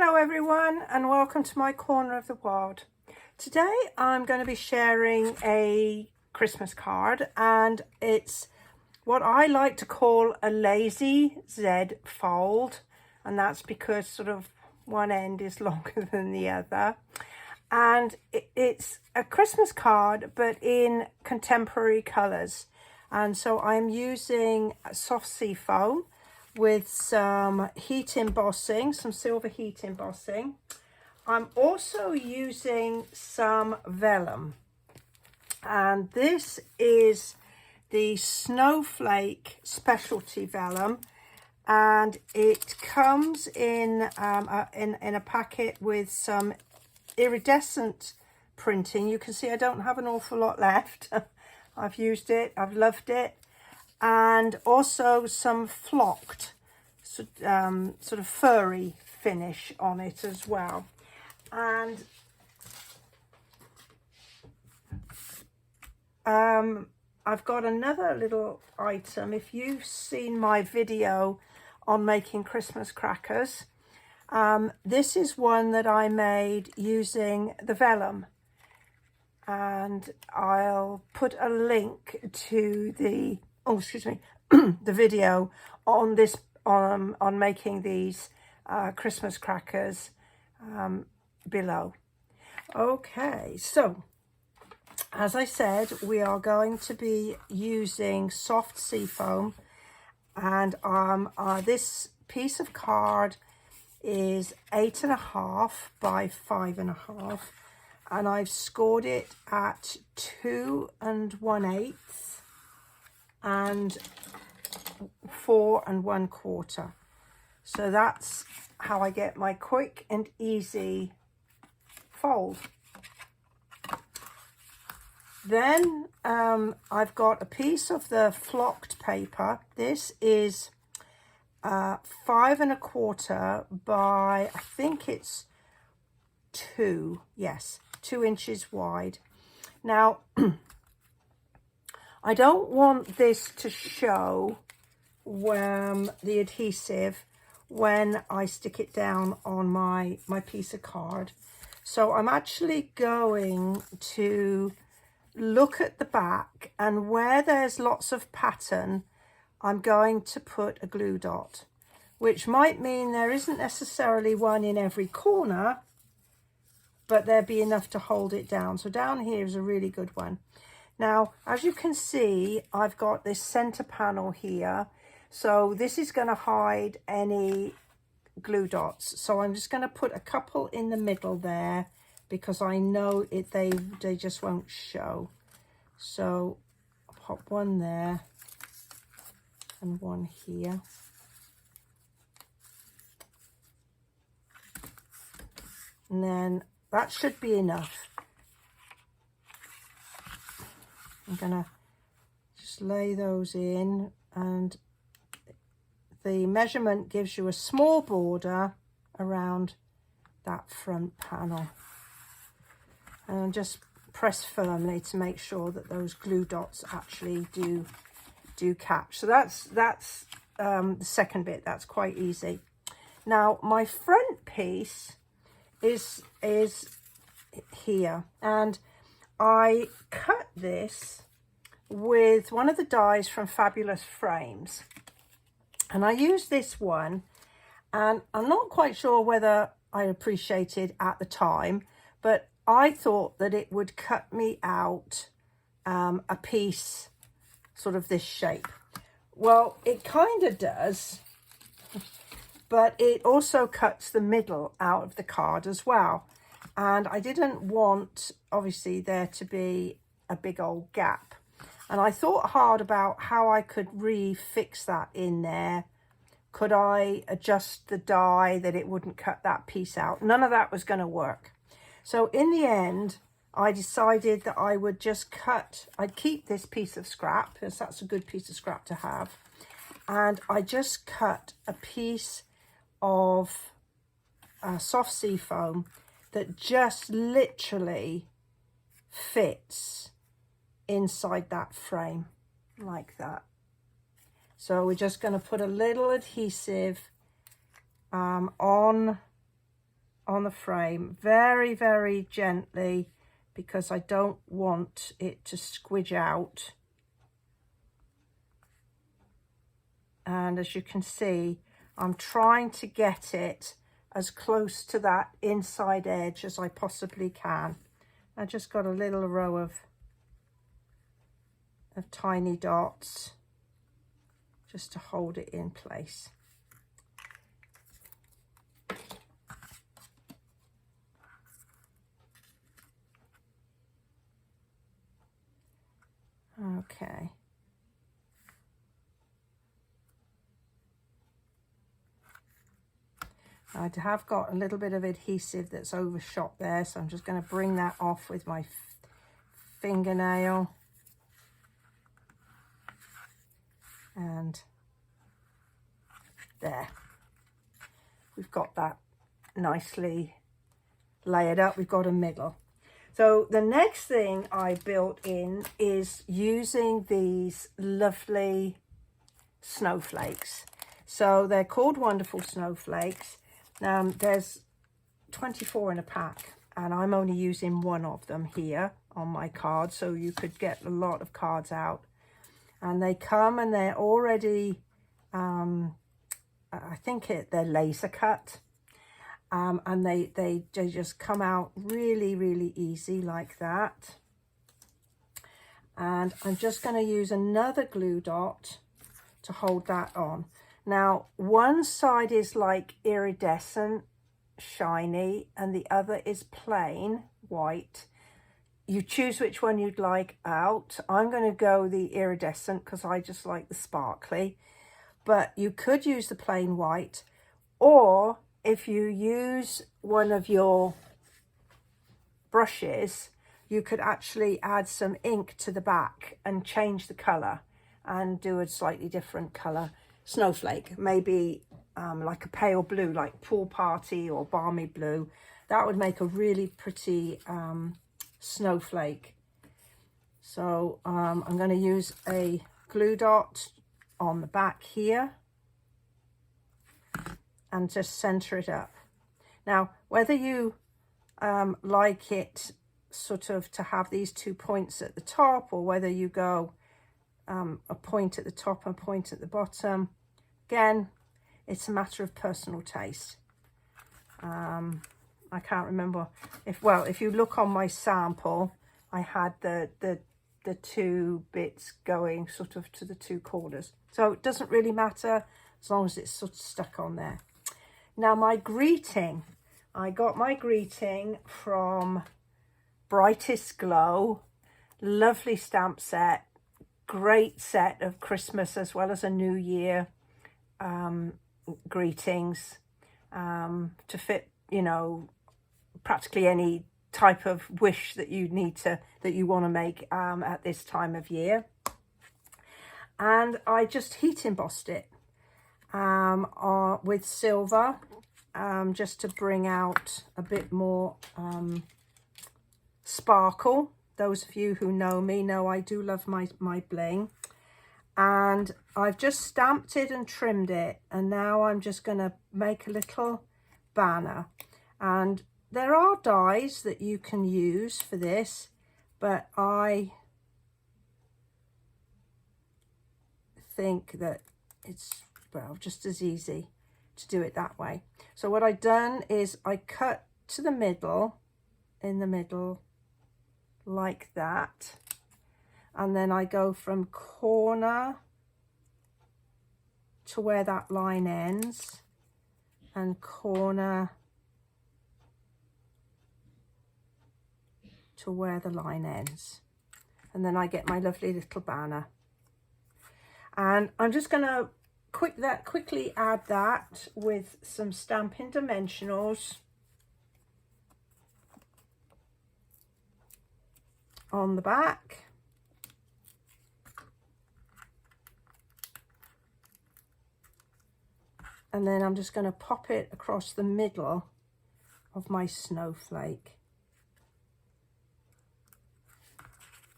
Hello everyone and welcome to my corner of the world. Today I'm going to be sharing a Christmas card, and it's what I like to call a lazy Z fold, and that's because sort of one end is longer than the other. And it's a Christmas card but in contemporary colours, and so I'm using soft sea foam with some heat embossing, some silver heat embossing. I'm also using some vellum, and this is the Snowflake specialty vellum, and it comes in a packet with some iridescent printing. You can see I don't have an awful lot left. I've used it, I've loved it. And also some flocked sort of furry finish on it as well. And I've got another little item. If you've seen my video on making Christmas crackers, this is one that I made using the vellum, and I'll put a link to the the video on this on making these Christmas crackers below. Okay, so as I said, we are going to be using soft sea foam, and this piece of card is 8.5 by 5.5, and I've scored it at 2 1/8 and 4 1/4. So that's how I get my quick and easy fold. Then I've got a piece of the flocked paper. This is 5 1/4 by, I think it's 2 inches wide. Now I don't want this to show the adhesive when I stick it down on my piece of card. So I'm actually going to look at the back, and where there's lots of pattern, I'm going to put a glue dot, which might mean there isn't necessarily one in every corner, but there'd be enough to hold it down. So down here is a really good one. Now, as you can see, I've got this center panel here. So this is going to hide any glue dots. So I'm just going to put a couple in the middle there, because I know they just won't show. So I'll pop one there and one here. And then that should be enough. I'm gonna just lay those in, and the measurement gives you a small border around that front panel, and just press firmly to make sure that those glue dots actually do catch. So that's the second bit. That's quite easy. Now my front piece is here, and I cut this with one of the dies from Fabulous Frames, and I used this one, and I'm not quite sure whether I appreciated at the time, but I thought that it would cut me out a piece sort of this shape. Well, it kind of does, but it also cuts the middle out of the card as well. And I didn't want, obviously, there to be a big old gap. And I thought hard about how I could refix that in there. Could I adjust the die that it wouldn't cut that piece out? None of that was going to work. So in the end, I decided that I would just I'd keep this piece of scrap, because that's a good piece of scrap to have. And I just cut a piece of soft sea foam that just literally fits inside that frame like that. So we're just going to put a little adhesive on on the frame very, very gently, because I don't want it to squidge out. And as you can see, I'm trying to get it as close to that inside edge as I possibly can. I just got a little row of tiny dots just to hold it in place. Okay. I have got a little bit of adhesive that's overshot there, so I'm just going to bring that off with my fingernail. And there. We've got that nicely layered up. We've got a middle. So the next thing I built in is using these lovely snowflakes. So they're called Wonderful Snowflakes. There's 24 in a pack, and I'm only using one of them here on my card, so you could get a lot of cards out. And they come and they're already, I think they're laser cut. And they just come out really, really easy like that. And I'm just going to use another glue dot to hold that on. Now, one side is like iridescent, shiny, and the other is plain white. You choose which one you'd like out. I'm going to go the iridescent because I just like the sparkly. But you could use the plain white, or if you use one of your brushes, you could actually add some ink to the back and change the colour and do a slightly different colour snowflake, maybe like a pale blue, like Pool Party or Balmy Blue. That would make a really pretty snowflake. So I'm going to use a glue dot on the back here and just center it up. Now, whether you like it sort of to have these 2 points at the top, or whether you go a point at the top and a point at the bottom, again, it's a matter of personal taste. I can't remember if you look on my sample, I had the 2 bits going sort of to the 2 corners. So it doesn't really matter as long as it's sort of stuck on there. Now my greeting, I got my greeting from Brightest Glow. Lovely stamp set, great set of Christmas as well as a New Year greetings to fit, you know, practically any type of wish that you want to make at this time of year. And I just heat embossed it with silver, just to bring out a bit more sparkle. Those of you who know me know I do love my bling. And I've just stamped it and trimmed it, and now I'm just going to make a little banner. And there are dies that you can use for this, but I think that it's, well, just as easy to do it that way. So what I've done is I cut to the middle, in the middle, like that. And then I go from corner to where that line ends, and corner to where the line ends. And then I get my lovely little banner. And I'm just going to quickly add that with some Stampin' Dimensionals on the back. And then I'm just going to pop it across the middle of my snowflake.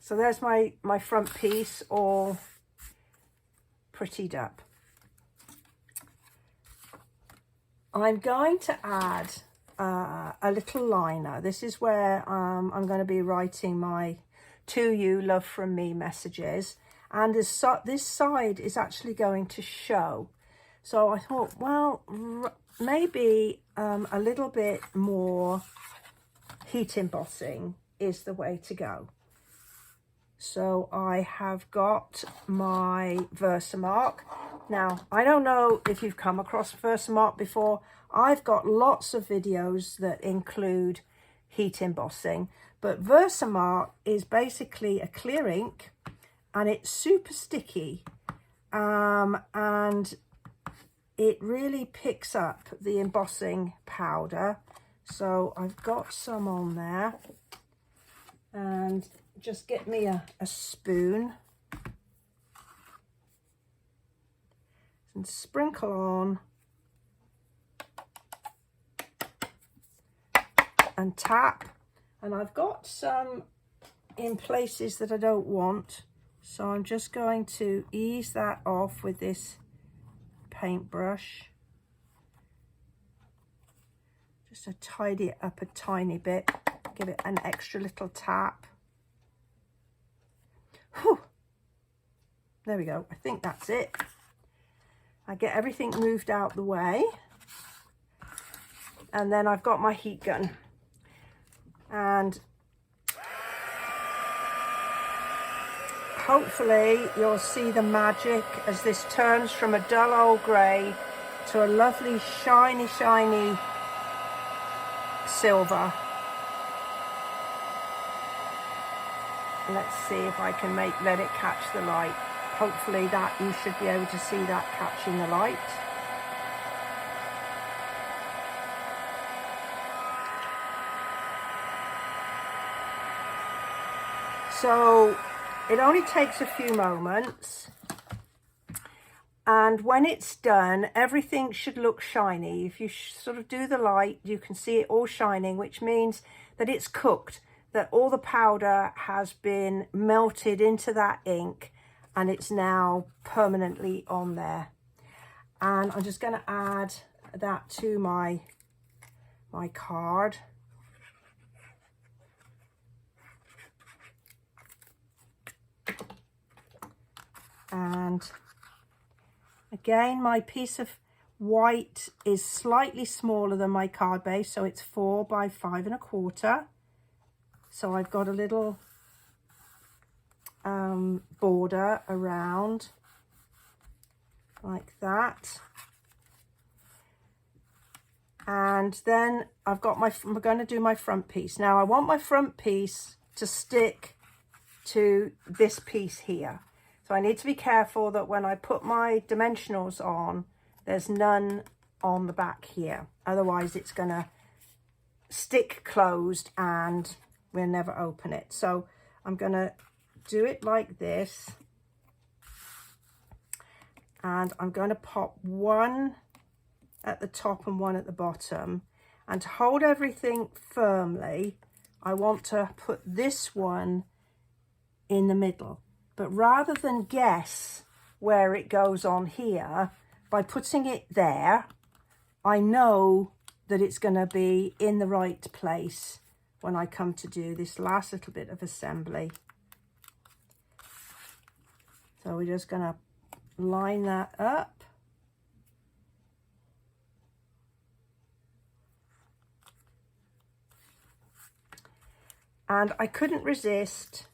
So there's my front piece all prettied up. I'm going to add a little liner. This is where I'm going to be writing my "To You, Love from Me" messages, and this side is actually going to show. So I thought, well, maybe a little bit more heat embossing is the way to go. So I have got my Versamark. Now, I don't know if you've come across Versamark before. I've got lots of videos that include heat embossing, but Versamark is basically a clear ink, and it's super sticky, and it really picks up the embossing powder. So I've got some on there, and just get me a spoon and sprinkle on and tap. And I've got some in places that I don't want, so I'm just going to ease that off with this paintbrush, just to tidy it up a tiny bit, give it an extra little tap. Whew. There we go. I think that's it. I get everything moved out the way, and then I've got my heat gun, and hopefully you'll see the magic as this turns from a dull old grey to a lovely shiny silver. Let's see if I can let it catch the light. Hopefully that you should be able to see that catching the light. So it only takes a few moments, and when it's done, everything should look shiny. If you sort of do the light, you can see it all shining, which means that it's cooked, that all the powder has been melted into that ink, and it's now permanently on there. And I'm just going to add that to my card. And again, my piece of white is slightly smaller than my card base, so it's 4 by 5 1/4. So I've got a little border around like that, and then I'm going to do my front piece. Now I want my front piece to stick to this piece here, so I need to be careful that when I put my dimensionals on, there's none on the back here, otherwise it's going to stick closed and we'll never open it. So I'm going to do it like this, and I'm going to pop one at the top and one at the bottom, and to hold everything firmly I want to put this one in the middle. But rather than guess where it goes on here, by putting it there, I know that it's going to be in the right place when I come to do this last little bit of assembly. So we're just going to line that up. And I couldn't resist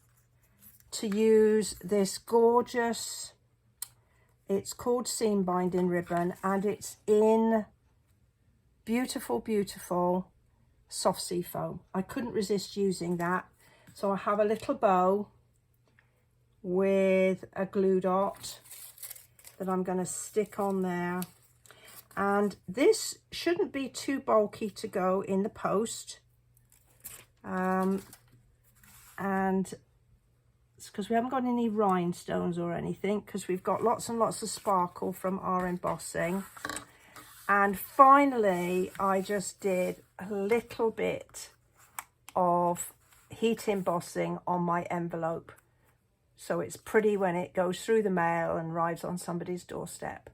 to use this gorgeous, it's called seam binding ribbon, and it's in beautiful soft sea foam. I couldn't resist using that. So I have a little bow with a glue dot that I'm going to stick on there, and this shouldn't be too bulky to go in the post, and it's because we haven't got any rhinestones or anything, because we've got lots and lots of sparkle from our embossing. And finally I just did a little bit of heat embossing on my envelope, so it's pretty when it goes through the mail and arrives on somebody's doorstep.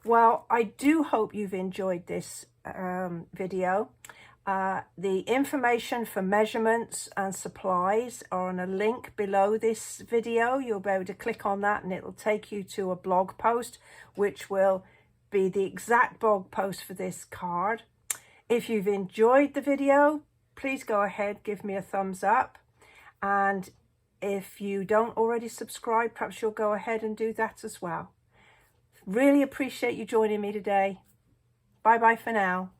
Well, I do hope you've enjoyed this video. The information for measurements and supplies are on a link below this video. You'll be able to click on that and it'll take you to a blog post, which will be the exact blog post for this card. If you've enjoyed the video, please go ahead, give me a thumbs up. And if you don't already subscribe, perhaps you'll go ahead and do that as well. Really appreciate you joining me today. Bye bye for now.